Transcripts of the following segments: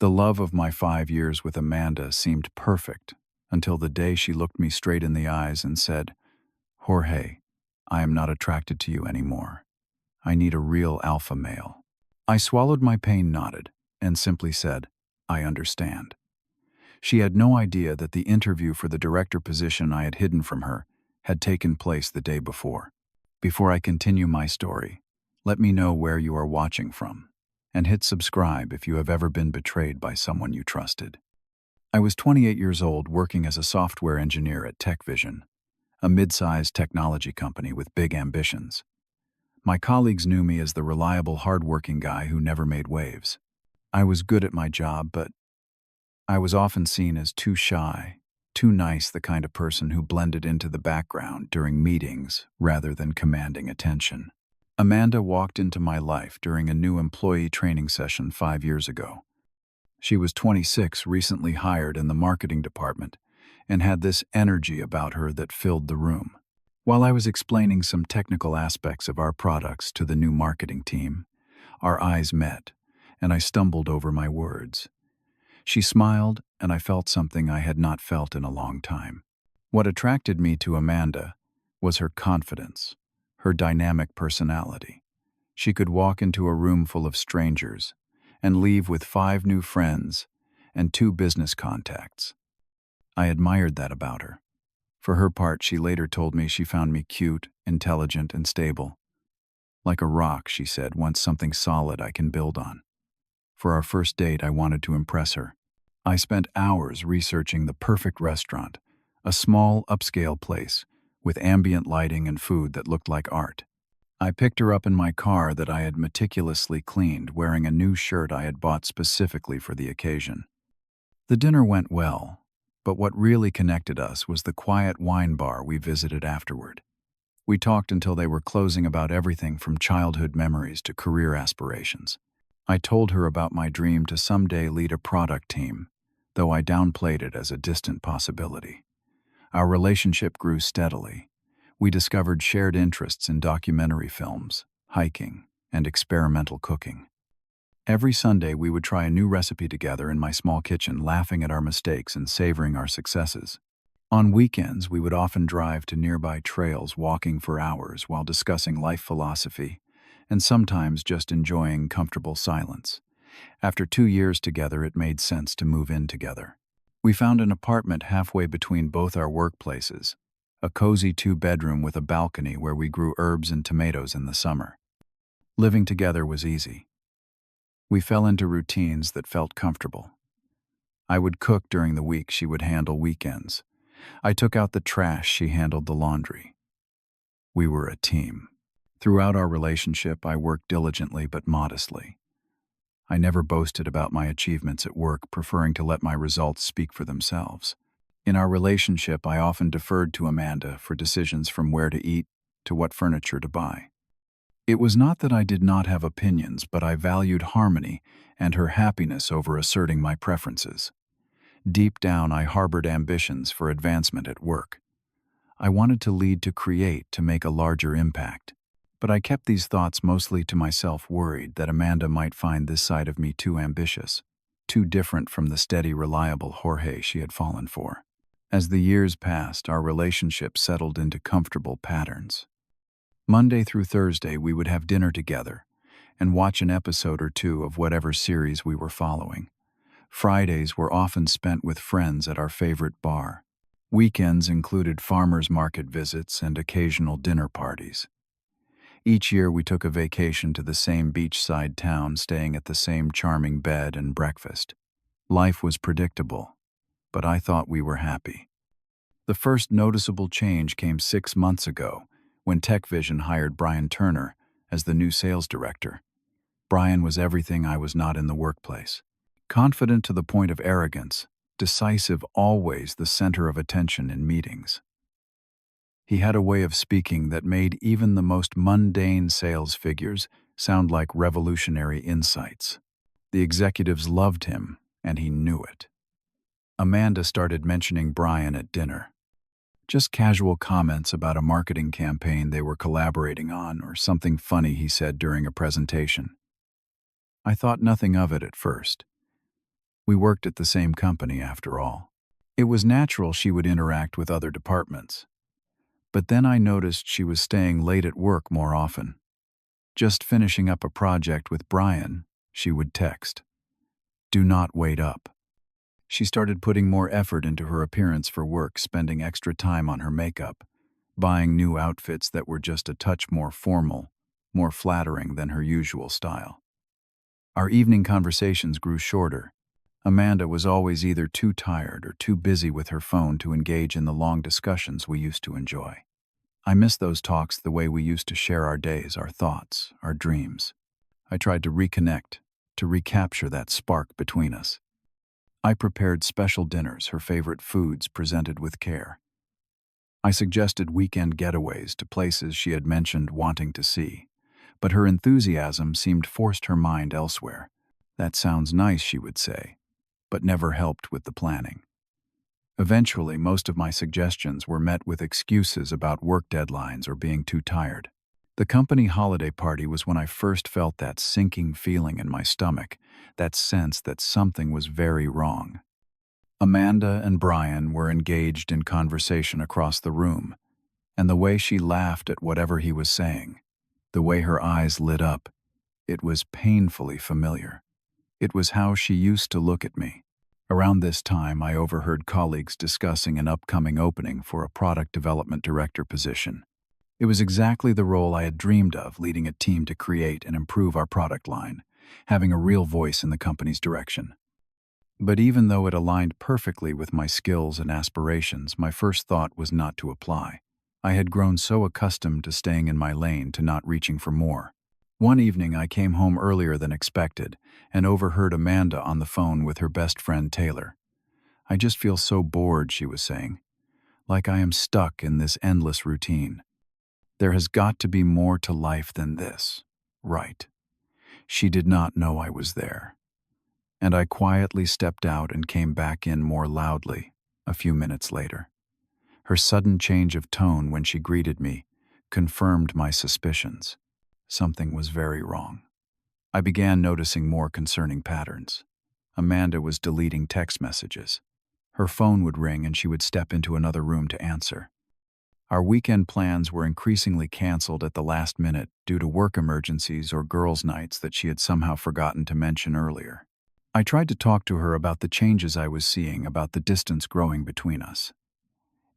The love of my 5 years with Amanda seemed perfect until the day she looked me straight in the eyes and said, "Jorge, I am not attracted to you anymore. I need a real alpha male." I swallowed my pain, nodded, and simply said, "I understand." She had no idea that the interview for the director position I had hidden from her had taken place the day before. Before I continue my story, let me know where you are watching from, and hit subscribe if you have ever been betrayed by someone you trusted. I was 28 years old, working as a software engineer at TechVision, a mid-sized technology company with big ambitions. My colleagues knew me as the reliable, hard-working guy who never made waves. I was good at my job, but I was often seen as too shy, too nice, the kind of person who blended into the background during meetings rather than commanding attention. Amanda walked into my life during a new employee training session 5 years ago. She was 26, recently hired in the marketing department, and had this energy about her that filled the room. While I was explaining some technical aspects of our products to the new marketing team, our eyes met, and I stumbled over my words. She smiled, and I felt something I had not felt in a long time. What attracted me to Amanda was her confidence, her dynamic personality. She could walk into a room full of strangers and leave with 5 new friends and 2 business contacts. I admired that about her. For her part, she later told me she found me cute, intelligent, and stable. "Like a rock," she said, "once something solid I can build on." For our first date, I wanted to impress her. I spent hours researching the perfect restaurant, a small, upscale place with ambient lighting and food that looked like art. I picked her up in my car that I had meticulously cleaned, wearing a new shirt I had bought specifically for the occasion. The dinner went well, but what really connected us was the quiet wine bar we visited afterward. We talked until they were closing about everything from childhood memories to career aspirations. I told her about my dream to someday lead a product team, though I downplayed it as a distant possibility. Our relationship grew steadily. We discovered shared interests in documentary films, hiking, and experimental cooking. Every Sunday, we would try a new recipe together in my small kitchen, laughing at our mistakes and savoring our successes. On weekends, we would often drive to nearby trails, walking for hours while discussing life philosophy, and sometimes just enjoying comfortable silence. After 2 years together, it made sense to move in together. We found an apartment halfway between both our workplaces, a cozy 2-bedroom with a balcony where we grew herbs and tomatoes in the summer. Living together was easy. We fell into routines that felt comfortable. I would cook during the week, she would handle weekends. I took out the trash, she handled the laundry. We were a team. Throughout our relationship, I worked diligently but modestly. I never boasted about my achievements at work, preferring to let my results speak for themselves. In our relationship, I often deferred to Amanda for decisions from where to eat to what furniture to buy. It was not that I did not have opinions, but I valued harmony and her happiness over asserting my preferences. Deep down, I harbored ambitions for advancement at work. I wanted to lead, to create, to make a larger impact. But I kept these thoughts mostly to myself, worried that Amanda might find this side of me too ambitious, too different from the steady, reliable Jorge she had fallen for. As the years passed, our relationship settled into comfortable patterns. Monday through Thursday, we would have dinner together and watch an episode or 2 of whatever series we were following. Fridays were often spent with friends at our favorite bar. Weekends included farmers market visits and occasional dinner parties. Each year, we took a vacation to the same beachside town, staying at the same charming bed and breakfast. Life was predictable, but I thought we were happy. The first noticeable change came 6 months ago, when TechVision hired Brian Turner as the new sales director. Brian was everything I was not in the workplace. Confident to the point of arrogance, decisive, always the center of attention in meetings. He had a way of speaking that made even the most mundane sales figures sound like revolutionary insights. The executives loved him, and he knew it. Amanda started mentioning Brian at dinner. Just casual comments about a marketing campaign they were collaborating on, or something funny he said during a presentation. I thought nothing of it at first. We worked at the same company after all. It was natural she would interact with other departments. But then I noticed she was staying late at work more often. Just finishing up a project with Brian, she would text, "Do not wait up." She started putting more effort into her appearance for work, spending extra time on her makeup, buying new outfits that were just a touch more formal, more flattering than her usual style. Our evening conversations grew shorter. Amanda was always either too tired or too busy with her phone to engage in the long discussions we used to enjoy. I miss those talks, the way we used to share our days, our thoughts, our dreams. I tried to reconnect, to recapture that spark between us. I prepared special dinners, her favorite foods presented with care. I suggested weekend getaways to places she had mentioned wanting to see, but her enthusiasm seemed forced her mind elsewhere. "That sounds nice," she would say, but never helped with the planning. Eventually, most of my suggestions were met with excuses about work deadlines or being too tired. The company holiday party was when I first felt that sinking feeling in my stomach, that sense that something was very wrong. Amanda and Brian were engaged in conversation across the room, and the way she laughed at whatever he was saying, the way her eyes lit up, it was painfully familiar. It was how she used to look at me. Around this time, I overheard colleagues discussing an upcoming opening for a product development director position. It was exactly the role I had dreamed of, leading a team to create and improve our product line, having a real voice in the company's direction. But even though it aligned perfectly with my skills and aspirations, my first thought was not to apply. I had grown so accustomed to staying in my lane to not reaching for more. One evening, I came home earlier than expected and overheard Amanda on the phone with her best friend Taylor. "I just feel so bored," she was saying, "like I am stuck in this endless routine. There has got to be more to life than this." Right. She did not know I was there. And I quietly stepped out and came back in more loudly a few minutes later. Her sudden change of tone when she greeted me confirmed my suspicions. Something was very wrong. I began noticing more concerning patterns. Amanda was deleting text messages. Her phone would ring and she would step into another room to answer. Our weekend plans were increasingly canceled at the last minute due to work emergencies or girls' nights that she had somehow forgotten to mention earlier. I tried to talk to her about the changes I was seeing, about the distance growing between us.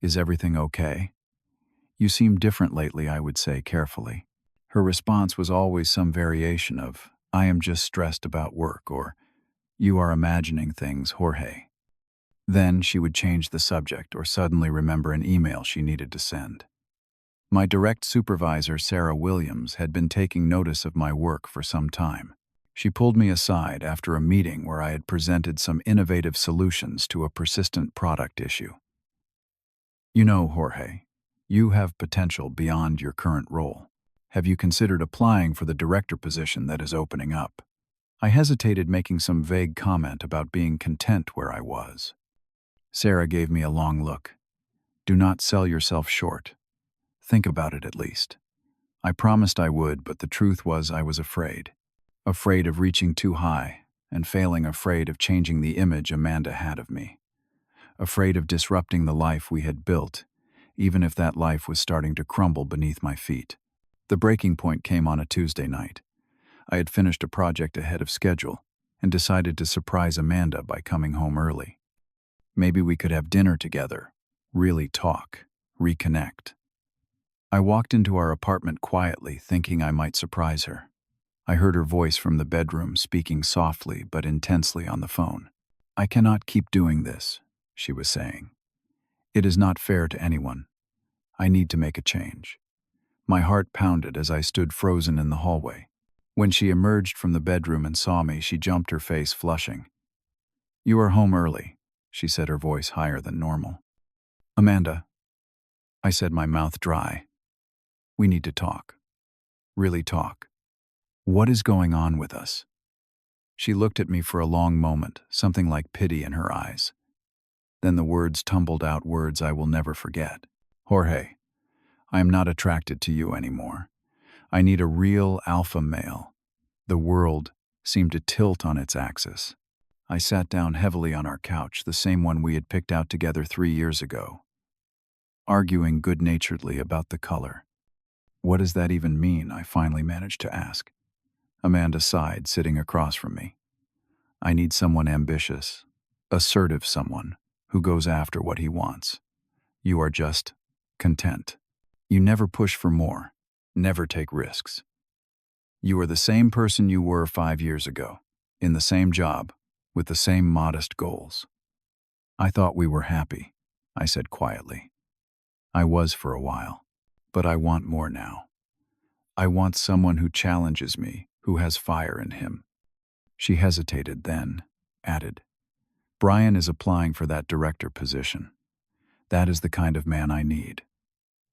"Is everything okay? You seem different lately," I would say carefully. Her response was always some variation of, "I am just stressed about work," or "You are imagining things, Jorge." Then she would change the subject or suddenly remember an email she needed to send. My direct supervisor, Sarah Williams, had been taking notice of my work for some time. She pulled me aside after a meeting where I had presented some innovative solutions to a persistent product issue. "You know, Jorge, you have potential beyond your current role. Have you considered applying for the director position that is opening up?" I hesitated, making some vague comment about being content where I was. Sarah gave me a long look. "Do not sell yourself short. Think about it at least." I promised I would, but the truth was I was afraid. Afraid of reaching too high and failing, afraid of changing the image Amanda had of me. Afraid of disrupting the life we had built, even if that life was starting to crumble beneath my feet. The breaking point came on a Tuesday night. I had finished a project ahead of schedule and decided to surprise Amanda by coming home early. Maybe we could have dinner together, really talk, reconnect. I walked into our apartment quietly, thinking I might surprise her. I heard her voice from the bedroom, speaking softly but intensely on the phone. "I cannot keep doing this," she was saying. "It is not fair to anyone. I need to make a change." My heart pounded as I stood frozen in the hallway. When she emerged from the bedroom and saw me, she jumped, her face flushing. "You are home early," she said, her voice higher than normal. "Amanda," I said, my mouth dry. "We need to talk. Really talk. What is going on with us?" She looked at me for a long moment, something like pity in her eyes. Then the words tumbled out, words I will never forget. "Jorge, I am not attracted to you anymore. I need a real alpha male." The world seemed to tilt on its axis. I sat down heavily on our couch, the same one we had picked out together 3 years ago, arguing good-naturedly about the color. "What does that even mean?" I finally managed to ask. Amanda sighed, sitting across from me. "I need someone ambitious, assertive someone who goes after what he wants. You are just content. You never push for more, never take risks. You are the same person you were 5 years ago, in the same job, with the same modest goals." "I thought we were happy," I said quietly. "I was for a while, but I want more now. I want someone who challenges me, who has fire in him." She hesitated, then added, "Brian is applying for that director position. That is the kind of man I need.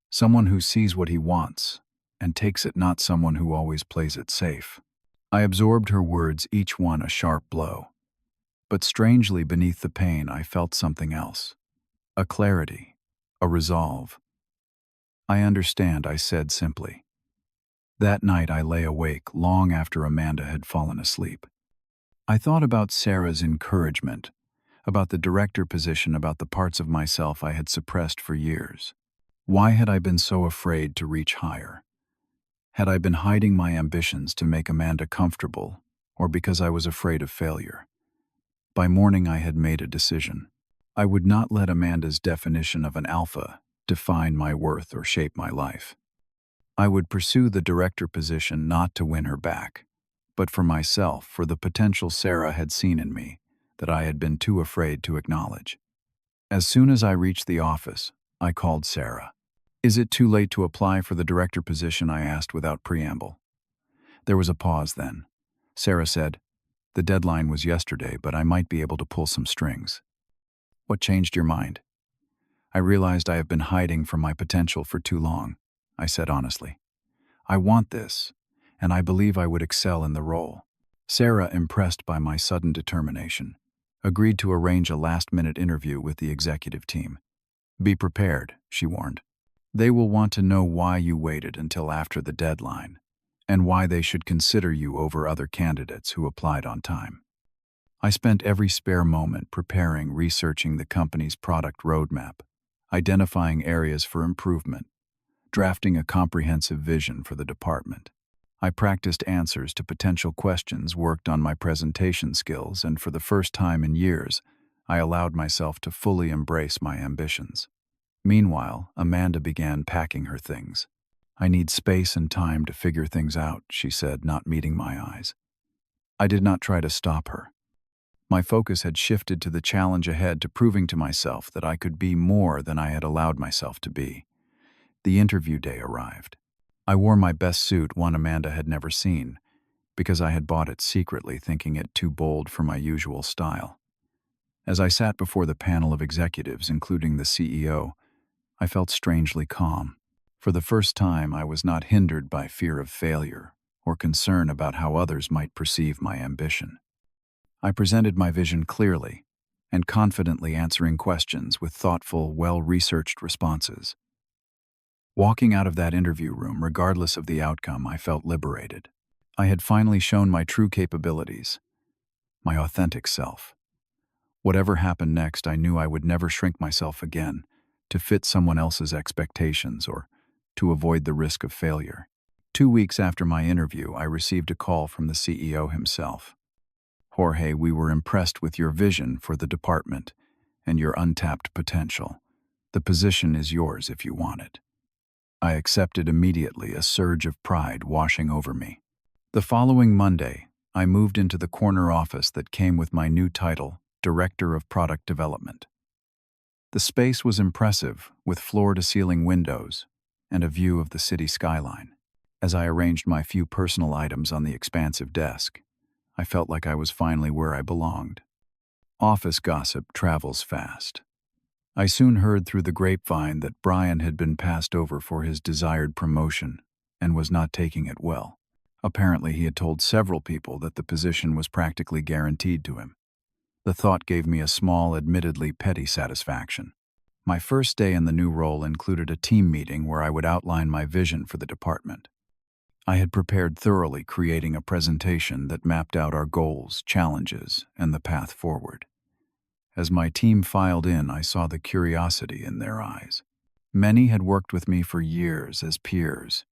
Someone who sees what he wants and takes it, not someone who always plays it safe." I absorbed her words, each one a sharp blow. But strangely, beneath the pain, I felt something else. A clarity, a resolve. "I understand," I said simply. That night I lay awake long after Amanda had fallen asleep. I thought about Sarah's encouragement, about the director position, about the parts of myself I had suppressed for years. Why had I been so afraid to reach higher? Had I been hiding my ambitions to make Amanda comfortable, or because I was afraid of failure? By morning I had made a decision. I would not let Amanda's definition of an alpha define my worth or shape my life. I would pursue the director position not to win her back, but for myself, for the potential Sarah had seen in me that I had been too afraid to acknowledge. As soon as I reached the office, I called Sarah. "Is it too late to apply for the director position?" I asked without preamble. There was a pause then. Sarah said, "The deadline was yesterday, but I might be able to pull some strings." "What changed your mind?" "I realized I have been hiding from my potential for too long," I said honestly. "I want this, and I believe I would excel in the role." Sarah, impressed by my sudden determination, agreed to arrange a last-minute interview with the executive team. "Be prepared," she warned. "They will want to know why you waited until after the deadline, and why they should consider you over other candidates who applied on time." I spent every spare moment preparing, researching the company's product roadmap, identifying areas for improvement, drafting a comprehensive vision for the department. I practiced answers to potential questions, worked on my presentation skills, and for the first time in years, I allowed myself to fully embrace my ambitions. Meanwhile, Amanda began packing her things. "I need space and time to figure things out," she said, not meeting my eyes. I did not try to stop her. My focus had shifted to the challenge ahead, to proving to myself that I could be more than I had allowed myself to be. The interview day arrived. I wore my best suit, one Amanda had never seen, because I had bought it secretly, thinking it too bold for my usual style. As I sat before the panel of executives, including the CEO, I felt strangely calm. For the first time, I was not hindered by fear of failure or concern about how others might perceive my ambition. I presented my vision clearly and confidently, answering questions with thoughtful, well-researched responses. Walking out of that interview room, regardless of the outcome, I felt liberated. I had finally shown my true capabilities, my authentic self. Whatever happened next, I knew I would never shrink myself again to fit someone else's expectations or to avoid the risk of failure. 2 weeks after my interview, I received a call from the CEO himself. "Jorge, we were impressed with your vision for the department and your untapped potential. The position is yours if you want it." I accepted immediately, a surge of pride washing over me. The following Monday, I moved into the corner office that came with my new title, Director of Product Development. The space was impressive, with floor-to-ceiling windows and a view of the city skyline. As I arranged my few personal items on the expansive desk, I felt like I was finally where I belonged. Office gossip travels fast. I soon heard through the grapevine that Brian had been passed over for his desired promotion and was not taking it well. Apparently, he had told several people that the position was practically guaranteed to him. The thought gave me a small, admittedly petty satisfaction. My first day in the new role included a team meeting where I would outline my vision for the department. I had prepared thoroughly, creating a presentation that mapped out our goals, challenges, and the path forward. As my team filed in, I saw the curiosity in their eyes. Many had worked with me for years as peers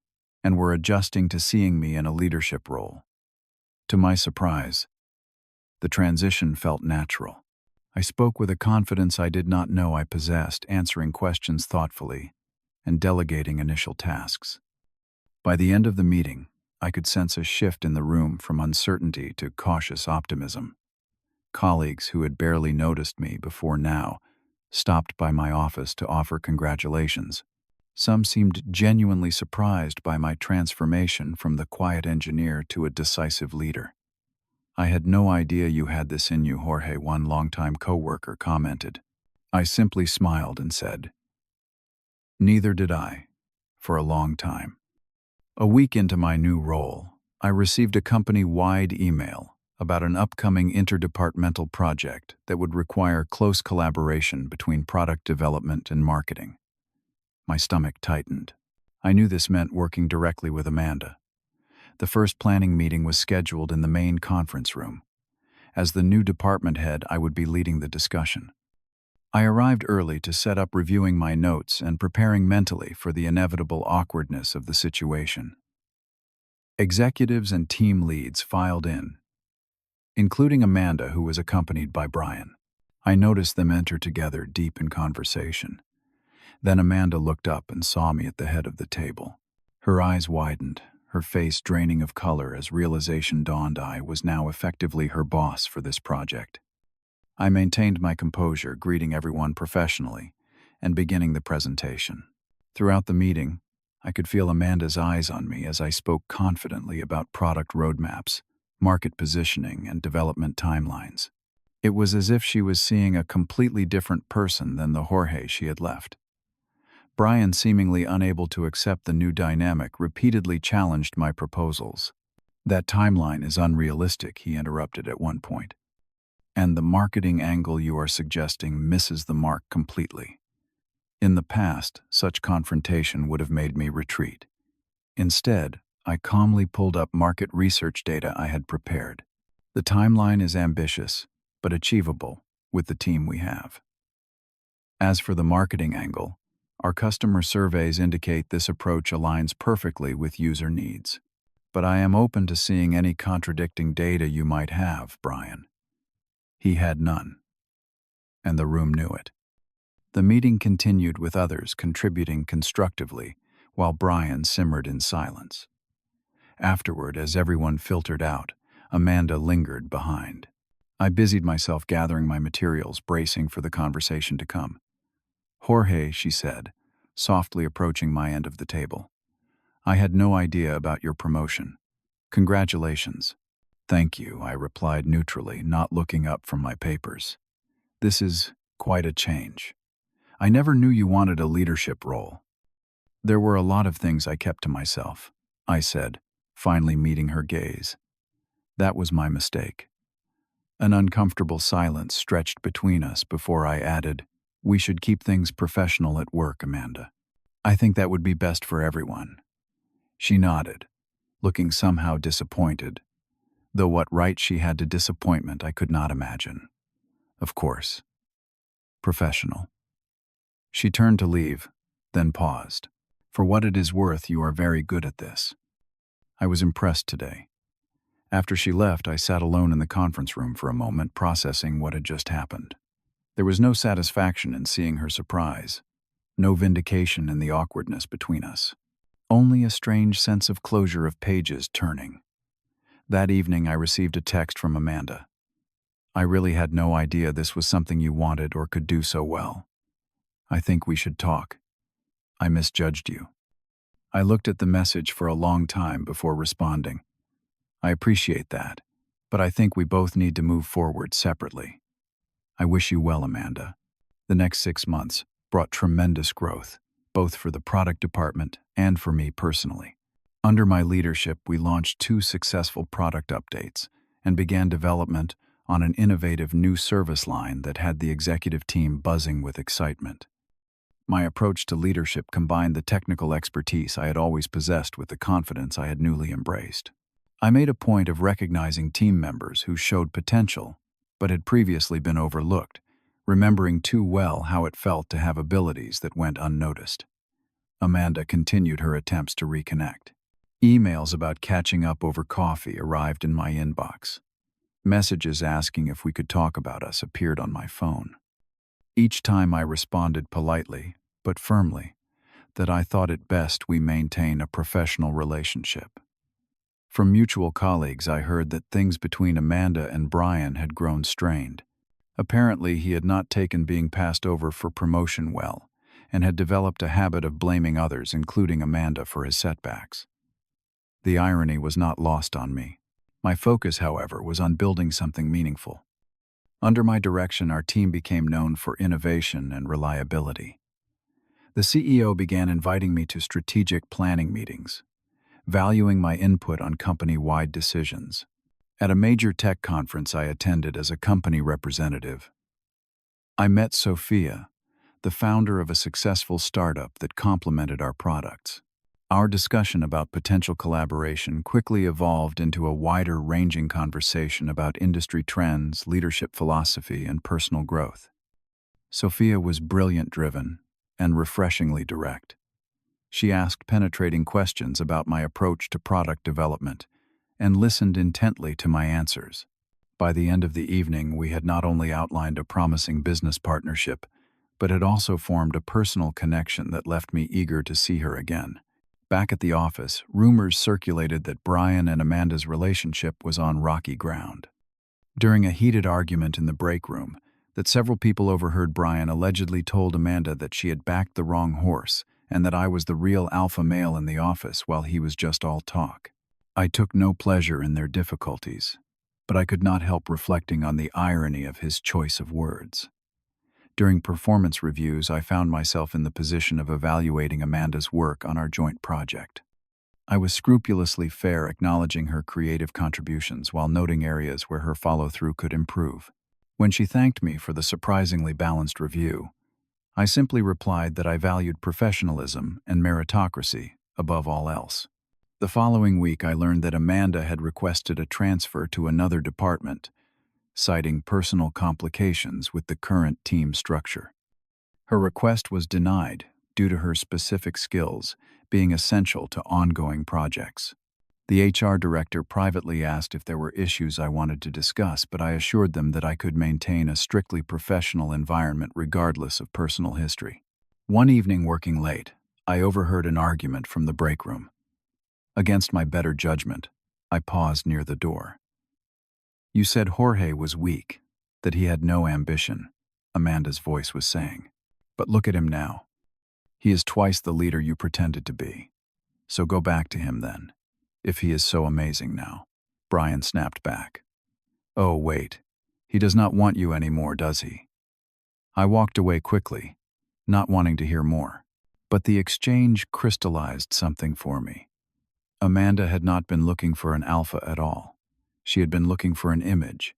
and were adjusting to seeing me in a leadership role. To my surprise, the transition felt natural. I spoke with a confidence I did not know I possessed, answering questions thoughtfully and delegating initial tasks. By the end of the meeting, I could sense a shift in the room from uncertainty to cautious optimism. Colleagues who had barely noticed me before now stopped by my office to offer congratulations. Some seemed genuinely surprised by my transformation from the quiet engineer to a decisive leader. "I had no idea you had this in you, Jorge," one longtime coworker commented. I simply smiled and said, "Neither did I, for a long time." A week into my new role, I received a company-wide email about an upcoming interdepartmental project that would require close collaboration between product development and marketing. My stomach tightened. I knew this meant working directly with Amanda. The first planning meeting was scheduled in the main conference room. As the new department head, I would be leading the discussion. I arrived early to set up reviewing my notes and preparing mentally for the inevitable awkwardness of the situation. Executives and team leads filed in, including Amanda, who was accompanied by Brian. I noticed them enter together, deep in conversation. Then Amanda looked up and saw me at the head of the table. Her eyes widened, her face draining of color as realization dawned I was now effectively her boss for this project. I maintained my composure, greeting everyone professionally and beginning the presentation. Throughout the meeting, I could feel Amanda's eyes on me as I spoke confidently about product roadmaps, market positioning, and development timelines. It was as if she was seeing a completely different person than the Jorge she had left. Brian, seemingly unable to accept the new dynamic, repeatedly challenged my proposals. "That timeline is unrealistic," he interrupted at one point. "And the marketing angle you are suggesting misses the mark completely." In the past, such confrontation would have made me retreat. Instead, I calmly pulled up market research data I had prepared. "The timeline is ambitious, but achievable with the team we have. As for the marketing angle, our customer surveys indicate this approach aligns perfectly with user needs. But I am open to seeing any contradicting data you might have, Brian." He had none, and the room knew it. The meeting continued with others contributing constructively, while Brian simmered in silence. Afterward, as everyone filtered out, Amanda lingered behind. I busied myself gathering my materials, bracing for the conversation to come. "Jorge," she said, softly approaching my end of the table, "I had no idea about your promotion. Congratulations." "Thank you," I replied neutrally, not looking up from my papers. "This is quite a change. I never knew you wanted a leadership role." "There were a lot of things I kept to myself," I said, finally meeting her gaze. "That was my mistake." An uncomfortable silence stretched between us before I added, "We should keep things professional at work, Amanda. I think that would be best for everyone." She nodded, looking somehow disappointed, though what right she had to disappointment I could not imagine. "Of course. Professional." She turned to leave, then paused. "For what it is worth, you are very good at this." I was impressed today. After she left, I sat alone in the conference room for a moment, processing what had just happened. There was no satisfaction in seeing her surprise, no vindication in the awkwardness between us, only a strange sense of closure, of pages turning. That evening, I received a text from Amanda. "I really had no idea this was something you wanted or could do so well. I think we should talk. I misjudged you." I looked at the message for a long time before responding. "I appreciate that, but I think we both need to move forward separately. I wish you well, Amanda." The next 6 months brought tremendous growth, both for the product department and for me personally. Under my leadership, we launched 2 successful product updates and began development on an innovative new service line that had the executive team buzzing with excitement. My approach to leadership combined the technical expertise I had always possessed with the confidence I had newly embraced. I made a point of recognizing team members who showed potential, but had previously been overlooked, remembering too well how it felt to have abilities that went unnoticed. Amanda continued her attempts to reconnect. Emails about catching up over coffee arrived in my inbox. Messages asking if we could talk about us appeared on my phone. Each time I responded politely, but firmly, that I thought it best we maintain a professional relationship. From mutual colleagues, I heard that things between Amanda and Brian had grown strained. Apparently, he had not taken being passed over for promotion well, and had developed a habit of blaming others, including Amanda, for his setbacks. The irony was not lost on me. My focus, however, was on building something meaningful. Under my direction, our team became known for innovation and reliability. The CEO began inviting me to strategic planning meetings, valuing my input on company-wide decisions. At a major tech conference I attended as a company representative, I met Sophia, the founder of a successful startup that complemented our products. Our discussion about potential collaboration quickly evolved into a wider-ranging conversation about industry trends, leadership philosophy, and personal growth. Sophia was brilliant-driven and refreshingly direct. She asked penetrating questions about my approach to product development and listened intently to my answers. By the end of the evening, we had not only outlined a promising business partnership, but had also formed a personal connection that left me eager to see her again. Back at the office, rumors circulated that Brian and Amanda's relationship was on rocky ground. During a heated argument in the break room, that several people overheard Brian allegedly told Amanda that she had backed the wrong horse and that I was the real alpha male in the office while he was just all talk. I took no pleasure in their difficulties, but I could not help reflecting on the irony of his choice of words. During performance reviews, I found myself in the position of evaluating Amanda's work on our joint project. I was scrupulously fair, acknowledging her creative contributions while noting areas where her follow-through could improve. When she thanked me for the surprisingly balanced review, I simply replied that I valued professionalism and meritocracy above all else. The following week, I learned that Amanda had requested a transfer to another department, citing personal complications with the current team structure. Her request was denied due to her specific skills being essential to ongoing projects. The HR director privately asked if there were issues I wanted to discuss, but I assured them that I could maintain a strictly professional environment regardless of personal history. One evening, working late, I overheard an argument from the break room. Against my better judgment, I paused near the door. "You said Jorge was weak, that he had no ambition," Amanda's voice was saying. "But look at him now. He is twice the leader you pretended to be. So go back to him then, if he is so amazing now." Brian snapped back. "Oh, wait. He does not want you anymore, does he?" I walked away quickly, not wanting to hear more. But the exchange crystallized something for me. Amanda had not been looking for an alpha at all. She had been looking for an image,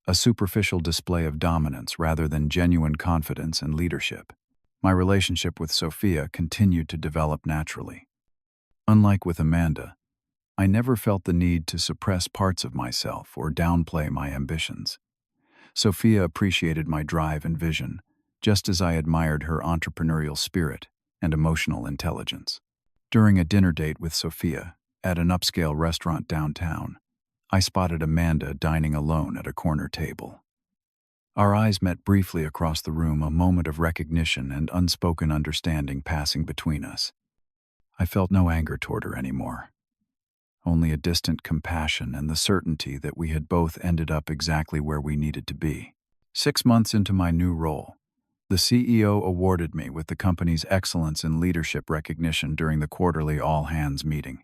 a superficial display of dominance rather than genuine confidence and leadership. My relationship with Sophia continued to develop naturally. Unlike with Amanda, I never felt the need to suppress parts of myself or downplay my ambitions. Sophia appreciated my drive and vision, just as I admired her entrepreneurial spirit and emotional intelligence. During a dinner date with Sophia at an upscale restaurant downtown, I spotted Amanda dining alone at a corner table. Our eyes met briefly across the room, a moment of recognition and unspoken understanding passing between us. I felt no anger toward her anymore, only a distant compassion and the certainty that we had both ended up exactly where we needed to be. 6 months into my new role, the CEO awarded me with the company's Excellence in Leadership recognition during the quarterly all-hands meeting.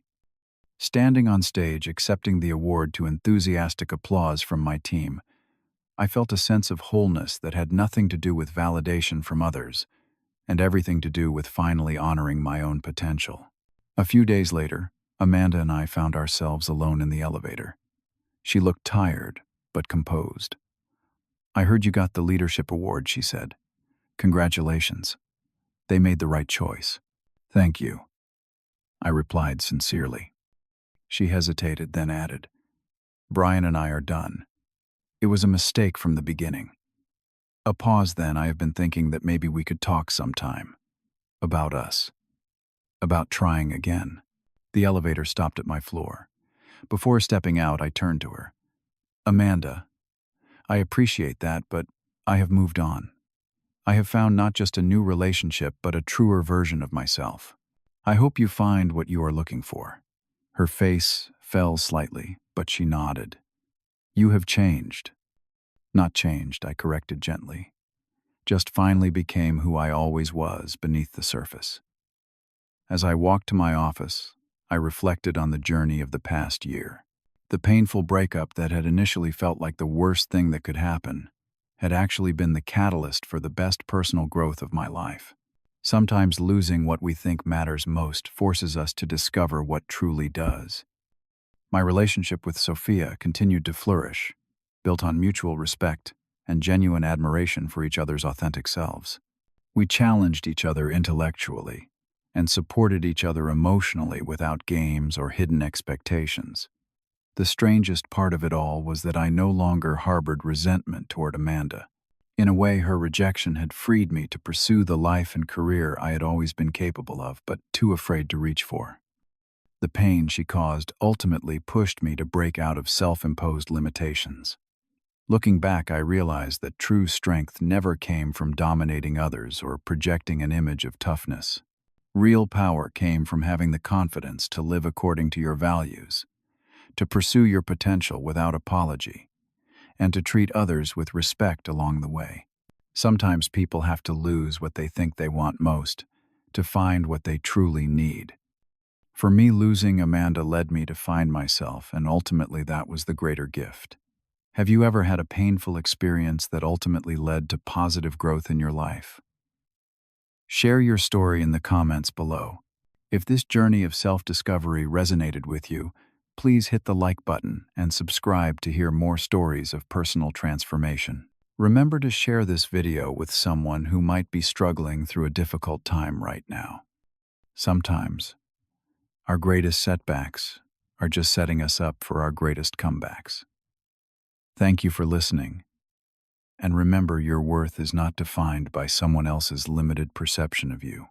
Standing on stage accepting the award to enthusiastic applause from my team, I felt a sense of wholeness that had nothing to do with validation from others, and everything to do with finally honoring my own potential. A few days later, Amanda and I found ourselves alone in the elevator. She looked tired, but composed. "I heard you got the leadership award," she said. "Congratulations." They made the right choice. Thank you, I replied sincerely. She hesitated, then added, Brian and I are done. It was a mistake from the beginning. A pause, then I have been thinking that maybe we could talk sometime. About us. About trying again. The elevator stopped at my floor. Before stepping out, I turned to her. Amanda, I appreciate that, but I have moved on. I have found not just a new relationship, but a truer version of myself. I hope you find what you are looking for. Her face fell slightly, but she nodded. You have changed. Not changed, I corrected gently. Just finally became who I always was beneath the surface. As I walked to my office, I reflected on the journey of the past year. The painful breakup that had initially felt like the worst thing that could happen had actually been the catalyst for the best personal growth of my life. Sometimes losing what we think matters most forces us to discover what truly does. My relationship with Sophia continued to flourish, built on mutual respect and genuine admiration for each other's authentic selves. We challenged each other intellectually and supported each other emotionally without games or hidden expectations. The strangest part of it all was that I no longer harbored resentment toward Amanda. In a way, her rejection had freed me to pursue the life and career I had always been capable of, but too afraid to reach for. The pain she caused ultimately pushed me to break out of self-imposed limitations. Looking back, I realized that true strength never came from dominating others or projecting an image of toughness. Real power came from having the confidence to live according to your values, to pursue your potential without apology, and to treat others with respect along the way. Sometimes people have to lose what they think they want most to find what they truly need. For me, losing Amanda led me to find myself, and ultimately that was the greater gift. Have you ever had a painful experience that ultimately led to positive growth in your life? Share your story in the comments below. If this journey of self-discovery resonated with you, please hit the like button and subscribe to hear more stories of personal transformation. Remember to share this video with someone who might be struggling through a difficult time right now. Sometimes, our greatest setbacks are just setting us up for our greatest comebacks. Thank you for listening, and remember, your worth is not defined by someone else's limited perception of you.